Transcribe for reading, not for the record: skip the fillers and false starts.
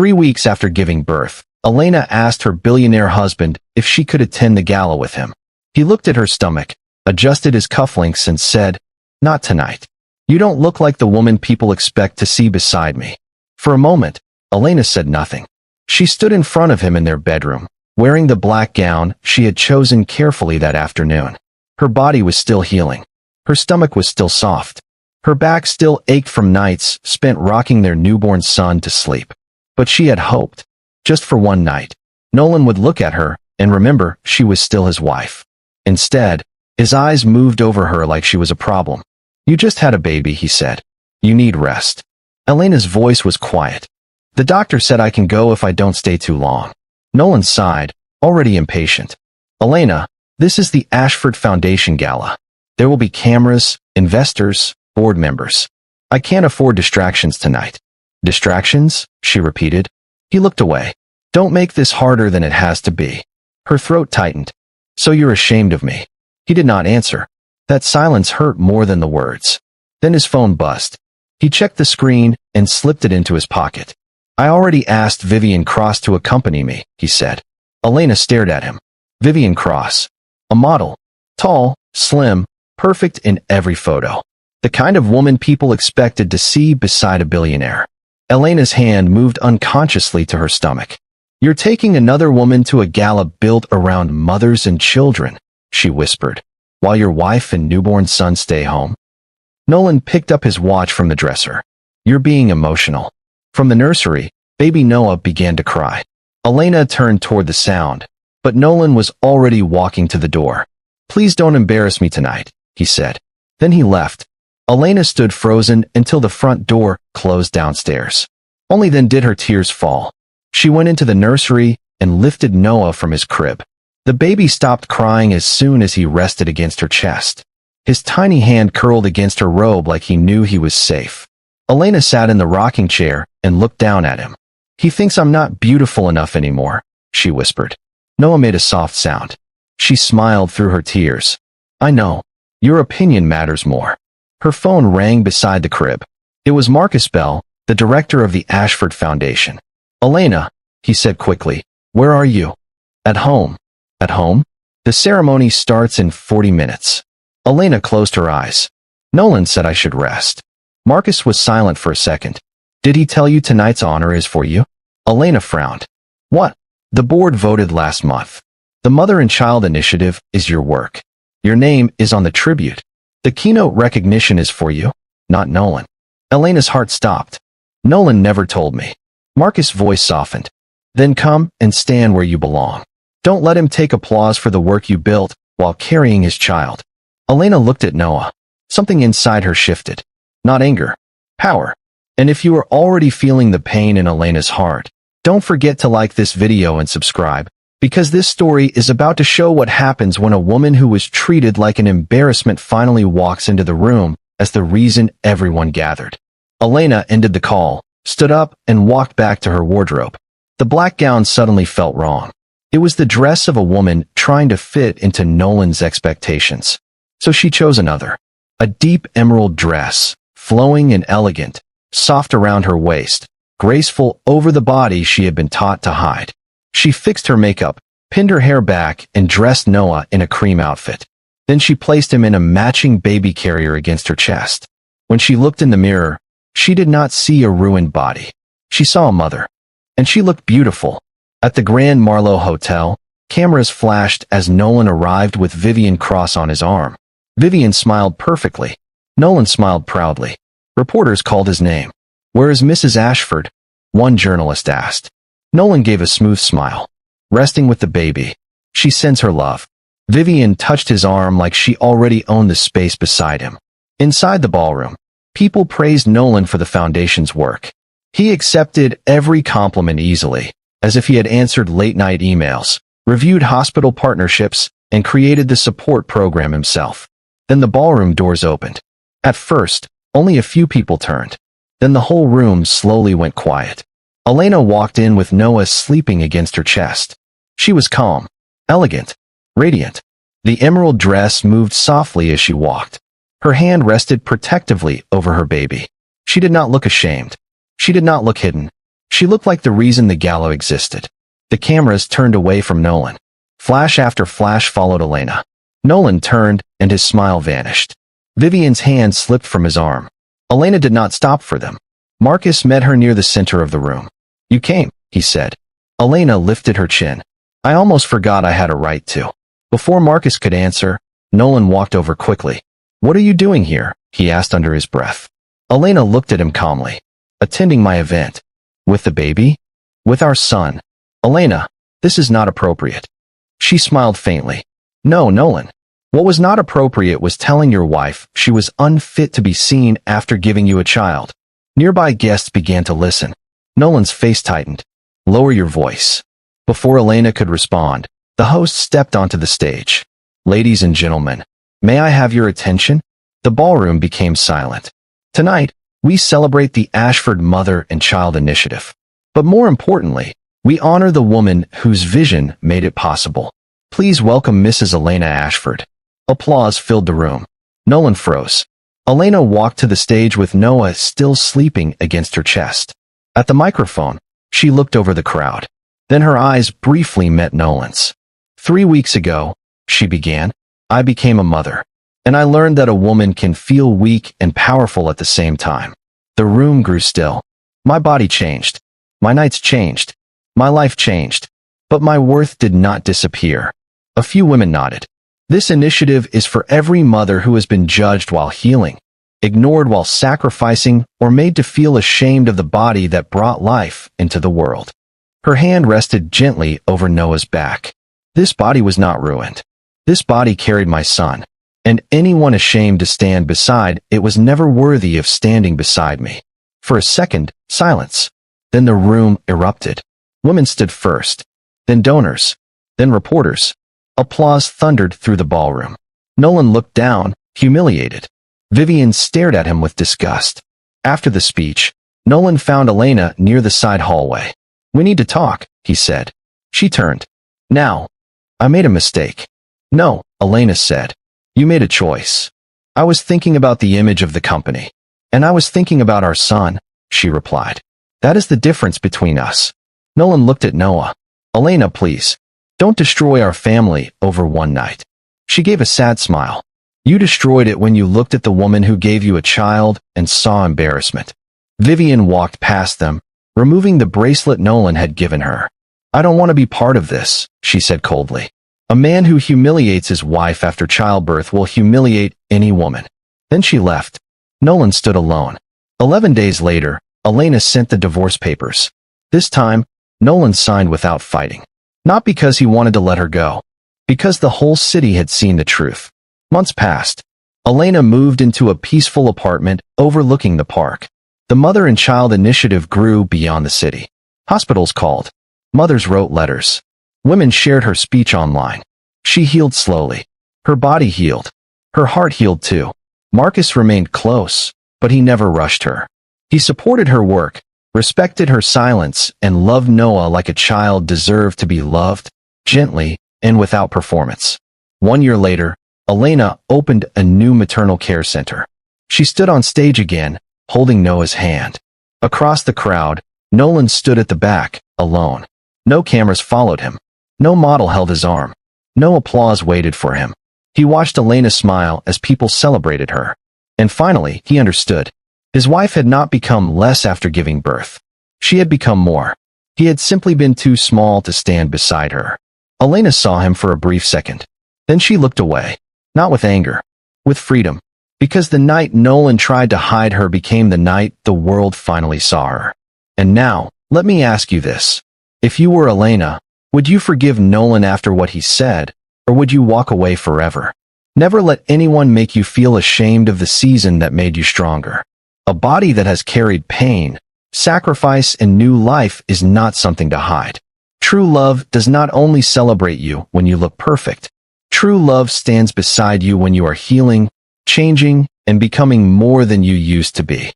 3 weeks after giving birth, Elena asked her billionaire husband if she could attend the gala with him. He looked at her stomach, adjusted his cufflinks and said, "Not tonight. You don't look like the woman people expect to see beside me." For a moment, Elena said nothing. She stood in front of him in their bedroom, wearing the black gown she had chosen carefully that afternoon. Her body was still healing. Her stomach was still soft. Her back still ached from nights spent rocking their newborn son to sleep. But she had hoped, just for one night, Nolan would look at her and remember she was still his wife. Instead, his eyes moved over her like she was a problem. "You just had a baby," he said. "You need rest." Elena's voice was quiet. "The doctor said I can go if I don't stay too long." Nolan sighed, already impatient. "Elena, this is the Ashford Foundation Gala. There will be cameras, investors, board members. I can't afford distractions tonight." "Distractions?" she repeated. He looked away. "Don't make this harder than it has to be." Her throat tightened. "So you're ashamed of me?" He did not answer. That silence hurt more than the words. Then his phone buzzed. He checked the screen and slipped it into his pocket. "I already asked Vivian Cross to accompany me," he said. Elena stared at him. Vivian Cross. A model. Tall, slim, perfect in every photo. The kind of woman people expected to see beside a billionaire. Elena's hand moved unconsciously to her stomach. "You're taking another woman to a gala built around mothers and children," she whispered, "while your wife and newborn son stay home." Nolan picked up his watch from the dresser. "You're being emotional." From the nursery, baby Noah began to cry. Elena turned toward the sound, but Nolan was already walking to the door. "Please don't embarrass me tonight," he said. Then he left. Elena stood frozen until the front door closed downstairs. Only then did her tears fall. She went into the nursery and lifted Noah from his crib. The baby stopped crying as soon as he rested against her chest. His tiny hand curled against her robe like he knew he was safe. Elena sat in the rocking chair and looked down at him. "He thinks I'm not beautiful enough anymore," she whispered. Noah made a soft sound. She smiled through her tears. "I know. Your opinion matters more." Her phone rang beside the crib. It was Marcus Bell, the director of the Ashford Foundation. "Elena," he said quickly, "where are you?" "At home." "At home? The ceremony starts in 40 minutes. Elena closed her eyes. "Nolan said I should rest." Marcus was silent for a second. "Did he tell you tonight's honor is for you?" Elena frowned. "What?" "The board voted last month. The Mother and Child Initiative is your work. Your name is on the tribute. The keynote recognition is for you, not Nolan." Elena's heart stopped. "Nolan never told me." Marcus' voice softened. "Then come and stand where you belong. Don't let him take applause for the work you built while carrying his child." Elena looked at Noah. Something inside her shifted. Not anger. Power. And if you are already feeling the pain in Elena's heart, don't forget to like this video and subscribe, because this story is about to show what happens when a woman who was treated like an embarrassment finally walks into the room as the reason everyone gathered. Elena ended the call, stood up, and walked back to her wardrobe. The black gown suddenly felt wrong. It was the dress of a woman trying to fit into Nolan's expectations. So she chose another. A deep emerald dress, flowing and elegant, soft around her waist, graceful over the body she had been taught to hide. She fixed her makeup, pinned her hair back, and dressed Noah in a cream outfit. Then she placed him in a matching baby carrier against her chest. When she looked in the mirror, she did not see a ruined body. She saw a mother. And she looked beautiful. At the Grand Marlowe Hotel, cameras flashed as Nolan arrived with Vivian Cross on his arm. Vivian smiled perfectly. Nolan smiled proudly. Reporters called his name. "Where is Mrs. Ashford?" one journalist asked. Nolan gave a smooth smile. "Resting with the baby. She sends her love." Vivian touched his arm like she already owned the space beside him. Inside the ballroom, people praised Nolan for the foundation's work. He accepted every compliment easily, as if he had answered late-night emails, reviewed hospital partnerships, and created the support program himself. Then the ballroom doors opened. At first, only a few people turned. Then the whole room slowly went quiet. Elena walked in with Noah sleeping against her chest. She was calm, elegant, radiant. The emerald dress moved softly as she walked. Her hand rested protectively over her baby. She did not look ashamed. She did not look hidden. She looked like the reason the gala existed. The cameras turned away from Nolan. Flash after flash followed Elena. Nolan turned, and his smile vanished. Vivian's hand slipped from his arm. Elena did not stop for them. Marcus met her near the center of the room. "You came," he said. Elena lifted her chin. "I almost forgot I had a right to." Before Marcus could answer, Nolan walked over quickly. "What are you doing here?" he asked under his breath. Elena looked at him calmly. "Attending my event." "With the baby?" "With our son." "Elena, this is not appropriate." She smiled faintly. "No, Nolan. What was not appropriate was telling your wife she was unfit to be seen after giving you a child." Nearby guests began to listen. Nolan's face tightened. "Lower your voice." Before Elena could respond, the host stepped onto the stage. "Ladies and gentlemen, may I have your attention?" The ballroom became silent. "Tonight, we celebrate the Ashford Mother and Child Initiative. But more importantly, we honor the woman whose vision made it possible. Please welcome Mrs. Elena Ashford." Applause filled the room. Nolan froze. Elena walked to the stage with Noah still sleeping against her chest. At the microphone, she looked over the crowd. Then her eyes briefly met Nolan's. 3 weeks ago, she began, I became a mother. And I learned that a woman can feel weak and powerful at the same time. The room grew still. My body changed. My nights changed. My life changed. But my worth did not disappear. A few women nodded. This initiative is for every mother who has been judged while healing, ignored while sacrificing, or made to feel ashamed of the body that brought life into the world. Her hand rested gently over Noah's back. This body was not ruined. This body carried my son. And anyone ashamed to stand beside it was never worthy of standing beside me. For a second, silence. Then the room erupted. Women stood first. Then donors. Then reporters. Applause thundered through the ballroom. Nolan looked down, humiliated. Vivian stared at him with disgust. After the speech, Nolan found Elena near the side hallway. "We need to talk," he said. She turned. "Now. I made a mistake." "No," Elena said. "You made a choice." "I was thinking about the image of the company. And I was thinking about our son," she replied. "That is the difference between us." Nolan looked at Noah. "Elena, please. Don't destroy our family over one night." She gave a sad smile. "You destroyed it when you looked at the woman who gave you a child and saw embarrassment." Vivian walked past them, removing the bracelet Nolan had given her. "I don't want to be part of this," she said coldly. "A man who humiliates his wife after childbirth will humiliate any woman." Then she left. Nolan stood alone. 11 days later, Elena sent the divorce papers. This time, Nolan signed without fighting. Not because he wanted to let her go. Because the whole city had seen the truth. Months passed. Elena moved into a peaceful apartment overlooking the park. The Mother and Child Initiative grew beyond the city. Hospitals called. Mothers wrote letters. Women shared her speech online. She healed slowly. Her body healed. Her heart healed too. Marcus remained close, but he never rushed her. He supported her work, respected her silence, and loved Noah like a child deserved to be loved, gently and without performance. 1 year later, Elena opened a new maternal care center. She stood on stage again, holding Noah's hand. Across the crowd, Nolan stood at the back, alone. No cameras followed him. No model held his arm. No applause waited for him. He watched Elena smile as people celebrated her. And finally, he understood. His wife had not become less after giving birth. She had become more. He had simply been too small to stand beside her. Elena saw him for a brief second. Then she looked away. Not with anger. With freedom. Because the night Nolan tried to hide her became the night the world finally saw her. And now, let me ask you this. If you were Elena, would you forgive Nolan after what he said, or would you walk away forever? Never let anyone make you feel ashamed of the season that made you stronger. A body that has carried pain, sacrifice, and new life is not something to hide. True love does not only celebrate you when you look perfect. True love stands beside you when you are healing, changing, and becoming more than you used to be.